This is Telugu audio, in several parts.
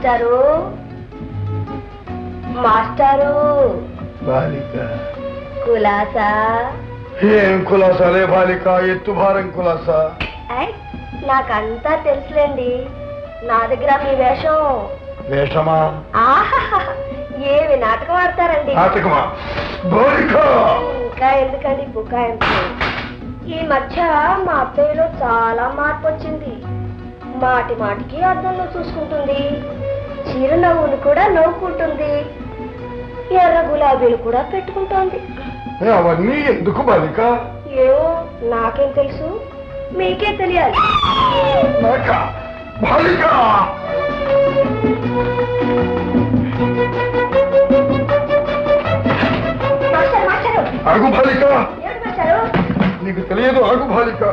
మాస్టారు మాస్టారు బాలిక కులాసా ఏం కులాసాలే బాలిక, ఎత్తు భారం కులాసా. నాకంతా తెలుసులేండి. నా దగ్గర మీ వేషం. వేషమా? ఏమి నాటకం ఆడతారండి. నాటకమా? బాలిక ఇంకా ఎందుకండి బుకాయింపు? ఈ మధ్య మా అత్తయ్యలో చాలా మార్పు వచ్చింది. మాటి మాటికి అద్దంలో చూసుకుంటుంది. చిరునవ్వులు కూడా నవ్వుకుంటుంది. ఎర్ర గులాబీలు కూడా పెట్టుకుంటోంది. అవన్నీ ఎందుకు బాలిక? ఏమో నాకేం తెలుసు, మీకే తెలియాలి. బాలిక ఆగు బాలిక, నీకు తెలియదు. ఆగు బాలిక.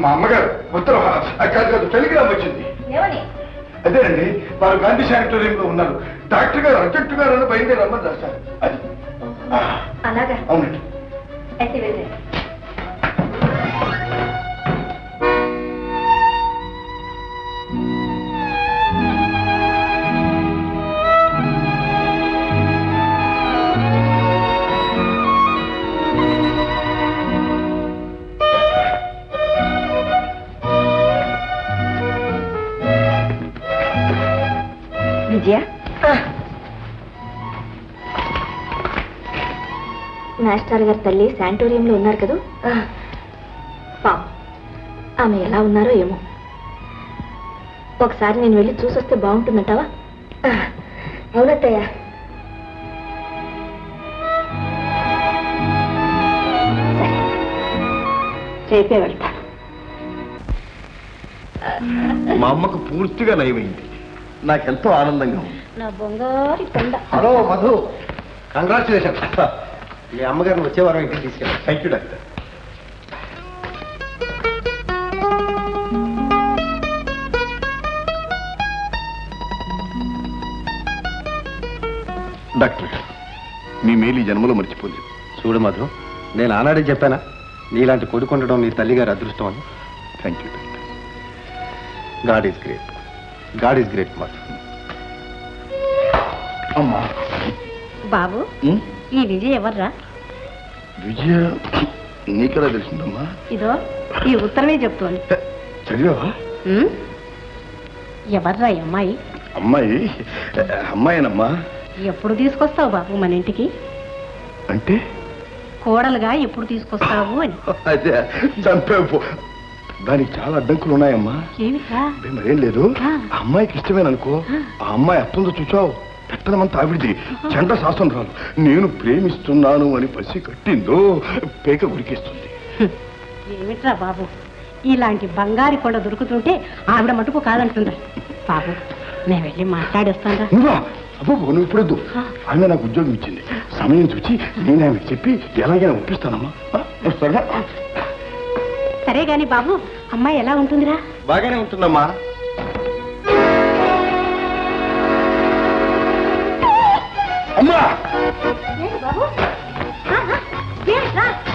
మా అమ్మగారు ఉత్తరం కాదు టెలిగ్రామ్ వచ్చింది. అదేనండి, వారు గాంధీ శానిటోరియంలో ఉన్నారు. డాక్టర్ గారు అర్జెంటు గారు బయలుదేరి రమ్మని రాశారు. అది అలాగా? అవునండి. విజయ, మాస్టర్ గారి తల్లి శానిటోరియంలో ఉన్నారు కదా. పాపం ఆమె ఎలా ఉన్నారో ఏమో. ఒకసారి నేను వెళ్ళి చూసొస్తే బాగుంటుందంటావా? అవునత్తయ్య. రేపే వెళ్తాను. మా అమ్మకు పూర్తిగా నయమైంది. నాకెంతో ఆనందంగా ఉంది. నా బంగారు కొండ. Hello Madhu, congratulation. మీ అమ్మగారిని వచ్చే వారం ఇంటికి తీసుకెళ్ళాను. Thank you doctor. డాక్టర్ గారు, మీ మేలు ఈ జన్మలో మర్చిపోలేదు. చూడు మధు, నేను ఆనాడే చెప్పానా నీలాంటి కొడుకు ఉండడం నీ తల్లిగారి అదృష్టం అని. Thank you doctor. God is great. God is great Madhu. అమ్మా బాబు, ఈ విజయ్ ఎవర్రా? విజయ నీకెలా తెలిసిందమ్మా? ఇదో ఈ ఉత్తరమే చెప్తోంది. చదివావా? ఎవర్రా ఈ అమ్మాయి? అమ్మాయి అమ్మాయినమ్మా. ఎప్పుడు తీసుకొస్తావు బాబు మన ఇంటికి? అంటే కోడలుగా ఎప్పుడు తీసుకొస్తావు అని. అదే చంపేపు. దానికి చాలా అడ్డంకులు ఉన్నాయమ్మా. ఏమిట్రా? మరేం లేదు. ఆ అమ్మాయికి ఇష్టమేననుకో. ఆ అమ్మాయి అత్తుందో చూచావు, పెట్టనమంతా ఆవిడిది. చండ శాసనం రాదు. నేను ప్రేమిస్తున్నాను అని పసి కట్టిందో పేక ఉరికేస్తుంది. ఏమిట్రా బాబు, ఇలాంటి బంగారి కొండ దొరుకుతుంటే ఆవిడ మటుకు కాదంటుందా? బాబు, నేను వెళ్ళి మాట్లాడేస్తాను. నువ్వా? అబ్బో, నువ్వు ఇప్పుడొద్దు. ఆమె నాకు ఉద్యోగం ఇచ్చింది. సమయం చూచి నేను ఆమెకు చెప్పి ఎలాగైనా ఒప్పిస్తానమ్మా. సరేనా? సరే గాని బాబు, అమ్మాయి ఎలా ఉంటుందిరా? బాగానే ఉంటుందమ్మా. అమ్మా బాబు,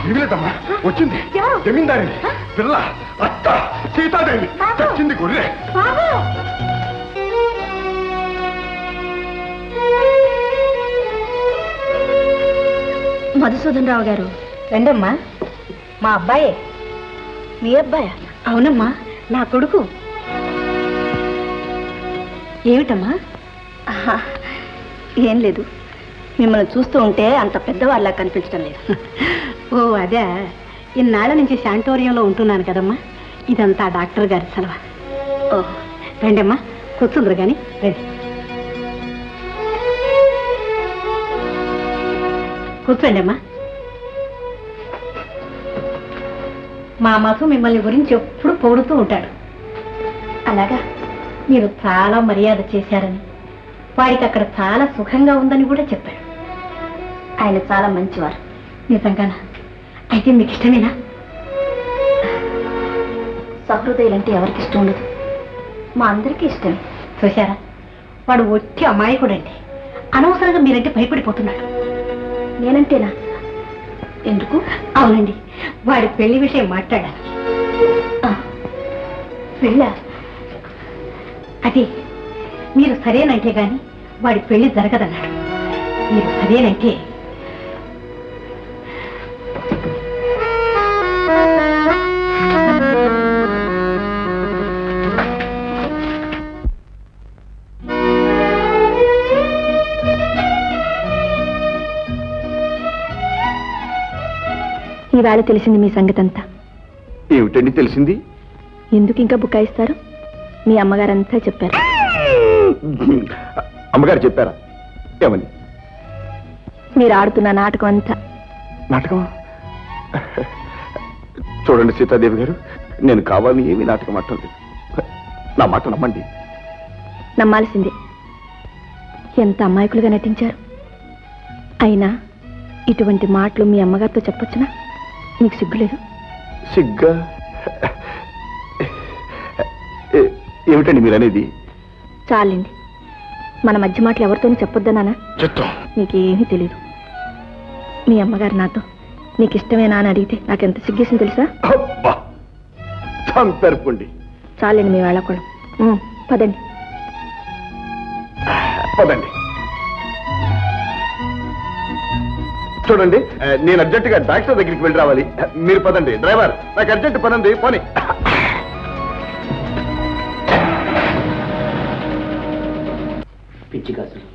ఇవిలేదమ్మా, వచ్చింది జమీందారి పిల్ల, అత్త సీతాదేవి. చచ్చింది గొర్రె. మధుసూదన్ రావు గారు రండమ్మా. మా అబ్బాయే. మీ అబ్బాయా? అవునమ్మా, నా కొడుకు. ఏమిటమ్మా? ఏం లేదు, మిమ్మల్ని చూస్తూ ఉంటే అంత పెద్దవాళ్ళ కనిపించడం లేదు. ఓ అదే, ఇన్నాళ్ళ నుంచి శానిటోరియంలో ఉంటున్నాను కదమ్మా. ఇదంతా డాక్టర్ గారి సలహా. ఓ రండమ్మా, కూర్చుందరు కానీ రండి. కూర్చోండి అమ్మా. మా మధు మిమ్మల్ని గురించి ఎప్పుడు పొగుడుతూ ఉంటాడు. అలాగా? మీరు చాలా మర్యాద చేశారని, వాడికి అక్కడ చాలా సుఖంగా ఉందని కూడా చెప్పాడు. ఆయన చాలా మంచివారు. నిజంగానా? అయితే మీకు ఇష్టమేనా? సహృదయులంటే ఎవరికి ఇష్టం ఉండదు, మా అందరికీ ఇష్టమే. చూశారా, వాడు ఒట్టి అమాయకుడండి. అనవసరంగా మీరంటే భయపడిపోతున్నాడు. నేనంటేనా? ఎందుకు? అవునండి, వాడి పెళ్లి విషయం మాట్లాడాలి. పెళ్ళా? అది మీరు సరేనంటే గాని వాడి పెళ్లి జరగదన్నాడు. మీరు సరేనంటే ఈవేళ తెలిసింది మీ సంగతంతా. ఏమిటండి తెలిసింది? ఎందుకు ఇంకా బుకాయిస్తారు? మీ అమ్మగారంతా చెప్పారు. అమ్మగారు చెప్పారా? ఏమని? మీరు ఆడుతున్న నాటకం అంతా. నాటకం? చూడండి సీతాదేవి గారు, నేను కావాలని ఏమీ నాటకం ఆడలేదు. నా మాట నమ్మండి. నమ్మాల్సిందే. ఎంత అమాయకులుగా నటించారు. అయినా ఇటువంటి మాటలు మీ అమ్మగారితో చెప్పొచ్చునా? మీకు సిగ్గులేదు? సిగ్గా? ఏమిటండి మీరు అనేది? చాలండి, మన మధ్య మాటలు ఎవరితోనూ చెప్పొద్దనా? చెప్తాం. నీకేమీ తెలీదు. మీ అమ్మగారు నాతో నీకు ఇష్టమేనా అని అడిగితే నాకెంత సిగ్గేసింది తెలుసా? చంపేరుకోండి. చాలండి మీ వేళకోళం. పదండి. పదండి. చూడండి, నేను అర్జెంటుగా డాక్టర్ దగ్గరికి వెళ్ళి రావాలి. మీరు పదండి. డ్రైవర్, నాకు అర్జెంట్ పని ఉంది, పోనీ. పిచ్చి కాసులు,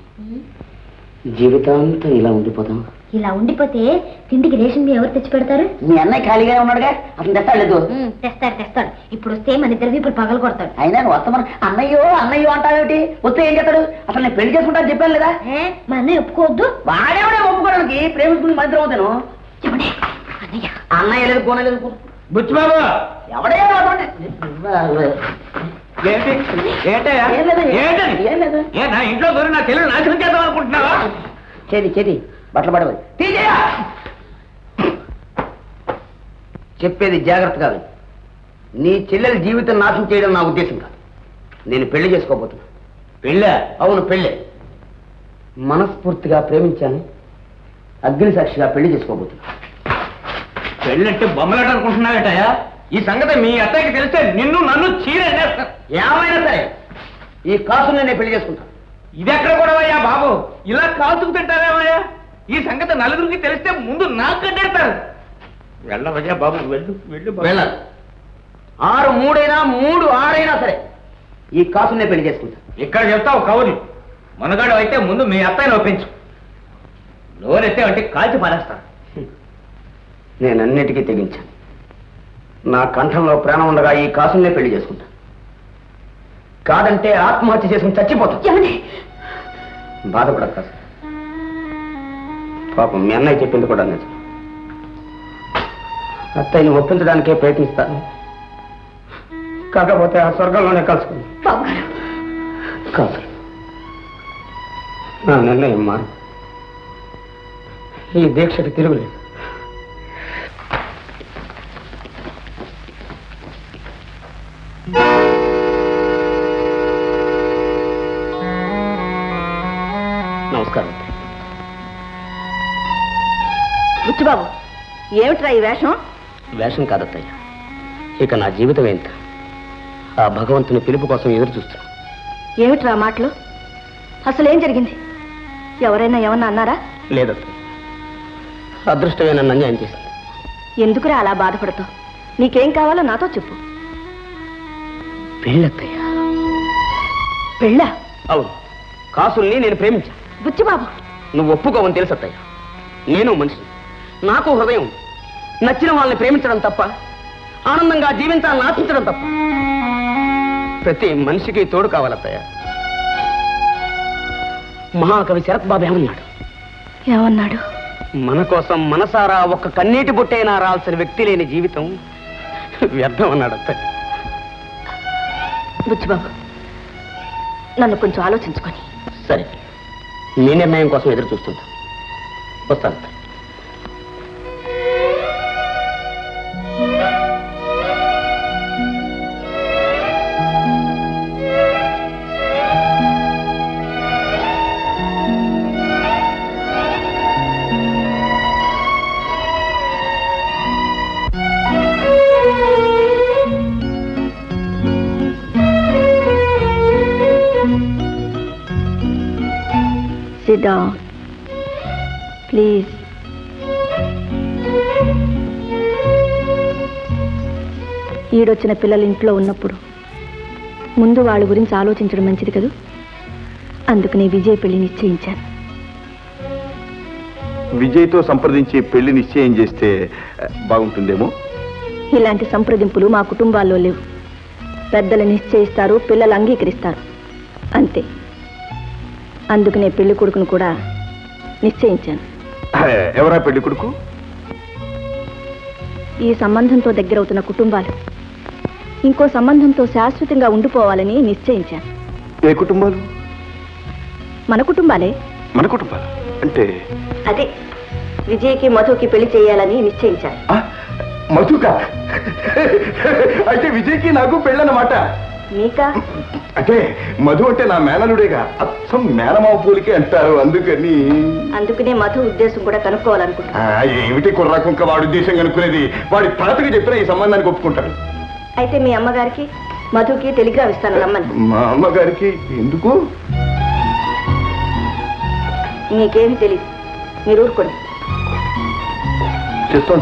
జీవితాంతం ఇలా ఉండిపోతాం. ఇలా ఉండిపోతే తిండికి రేషన్ బియ్యం ఎవరు తెచ్చి పెడతారు? మీ అన్నయ్య ఖాళీగానే ఉన్నాడుగా, అతను తెస్తాడు. తెస్తాడు. ఇప్పుడు వస్తే మన ఇద్దరు ఇప్పుడు పగలు కొడతాడు. అయినా నువ్వు వస్తామని అన్నయ్యో అంటావేమిటి? వస్తే ఏం చేస్తాడు? అసలు నేను పెళ్లి చేసుకుంటాను చెప్పాను లేదా? మా అన్నయ్య ఒప్పుకోవద్దు. వాడేవాడే ఒప్పుకోవడానికి, ప్రేమించుకుని మంత్రం అవుతాను. అన్నయ్య లేదు, కోన లేదు. బుచ్చిబాబు, ఎవడే నా ఇంట్లో దూరం నా తెలుగు నాశనం చేద్దాం అనుకుంటున్నావా? చెది బట్టలు పడవ చెప్పేది జాగ్రత్తగా విను. నీ చెల్లెలి జీవితం నాశనం చేయడం నా ఉద్దేశం కాదు. నేను పెళ్లి చేసుకోబోతున్నా. పెళ్ళా? అవును, పెళ్ళే. మనస్ఫూర్తిగా ప్రేమించాను. అగ్ని సాక్షిగా పెళ్లి చేసుకోబోతున్నా. పెళ్ళంటే బొమ్మలాట అనుకుంటున్నావేటయా? ఈ సంగతి మీ అత్తయ్యకి తెలిస్తే నిన్ను నన్ను చీరేస్తారు. ఏమైనా సరే ఈ కాసుని నేను పెళ్లి చేసుకుంటాను. ఇదెక్కడ కూడా అయ్యా బాబు, ఇలా కాసుకు తింటారేమయ్యా? ఈ సంగతి నలుగురికి తెలిస్తే ముందు నాకు కట్టేస్తారు. వెళ్ళవయ్యా బాబు, వెళ్ళు వెళ్ళు. వెళ్ళాలి. 6 3 అయినా 3 6 అయినా సరే ఈ కాసుని నేను పెళ్లి చేసుకుంటాను. ఇక్కడ చెప్తావు కవుని. మనగాడు అయితే ముందు మీ అత్తయ్యని ఒప్పించు. లోనెత్తే అంటే కాల్చి పారేస్తాను. నేను అన్నిటికీ తెగించాను. నా కంఠంలో ప్రాణం ఉండగా ఈ కాసునే పెళ్లి చేసుకుంటా. కాదంటే ఆత్మహత్య చేసుకుని చచ్చిపోతాను. బాధపడక కాసు. పాపం మీ అన్నయ్య చెప్పింది కూడా నిజం. అత్తయ్యని ఒప్పించడానికే ప్రయత్నిస్తాను. కాకపోతే ఆ స్వర్గంలోనే కలుసుకుంది. కాదు, నా నిర్ణయం మారు. ఈ దీక్షకి తిరుగులేదు. నమస్కారం. బుచ్చిబాబు, ఏమిట్రా ఈ వేషం? వేషం కాదత్తయ్య, ఇక నా జీవితం ఎంత. ఆ భగవంతుని పిలుపు కోసం ఎదురు చూస్తున్నా. ఏమిట్రా మాటలు? అసలేం జరిగింది? ఎవరైనా ఏమన్నా అన్నారా? లేదత్తయ్య, అదృష్టమే నన్ను అన్యాయం చేసింది. ఎందుకురా అలా బాధపడతావు? నీకేం కావాలో నాతో చెప్పు. పెళ్ళత్తయ్య. పెళ్ళా? అవును, కాసుల్ని నేను ప్రేమించాను. బుచ్చిబాబు, నువ్వు ఒప్పుకోవని తెలుసత్తయ్య. నేను మనిషి, నాకు హృదయం. నచ్చిన వాళ్ళని ప్రేమించడం తప్ప, ఆనందంగా జీవించాలని ఆశించడం తప్ప. ప్రతి మనిషికి తోడు కావాలత్తయ్య. మహాకవి శరత్ బాబు ఏమన్నాడు? ఏమన్నాడు? మన కోసం మనసారా ఒక్క కన్నీటి బొట్టైనా రాల్సిన వ్యక్తి లేని జీవితం వ్యర్థం అన్నాడు అత్తయ్య. బుచ్చిబాబు, నన్ను కొంచెం ఆలోచించుకొని. సరే, నీ నిర్ణయం కోసం ఎదురు చూస్తుంటా. వస్తాను అత్తయ్య. SIT down please. ఈడొచ్చిన పిల్లలు ఇంట్లో ఉన్నప్పుడు ముందు వాళ్ళ గురించి ఆలోచించడం మంచిది కదూ. అందుకని విజయ్ పెళ్లి నిశ్చయించాను. విజయ్తో సంప్రదించి పెళ్లి నిశ్చయం చేస్తే బాగుంటుందేమో. ఇలాంటి సంప్రదింపులు మా కుటుంబాల్లో లేవు. పెద్దలు నిశ్చయిస్తారు, పిల్లలు అంగీకరిస్తారు, అంతే. అందుకనే పెళ్లి కొడుకును కూడా నిశ్చయించాను. ఎవరా పెళ్లి కొడుకు? ఈ సంబంధంతో దగ్గరవుతున్న కుటుంబాలు ఇంకో సంబంధంతో శాశ్వతంగా ఉండిపోవాలని నిశ్చయించాను. ఏ కుటుంబాలు? మన కుటుంబాలే. మన కుటుంబాలు అంటే? అదే, విజయ్కి మధుకి పెళ్లి చేయాలని నిశ్చయించాను. మధుకా? అయితే విజయ్కి నాకు పెళ్ళన్నమాట. నీకా? అంటే మధు అంటే నా మేనలుడేగా, అచ్చం మేనమావ పూలికే అంటారు, అందుకని. అందుకనే మధు ఉద్దేశం కూడా కనుక్కోవాలనుకుంటున్నాను. ఏమిటి కుర్రాకుంక వాడి ఉద్దేశం కనుక్కునేది? వాడి తాతకి చెప్పినా ఈ సంబంధానికి ఒప్పుకుంటాడు. అయితే మీ అమ్మగారికి మధుకి టెలిగ్రామ్ ఇస్తాను, రమ్మని. మా అమ్మగారికి ఎందుకు? నీకేమీ తెలియదు, మీరు ఊరుకోండి. చెప్తాం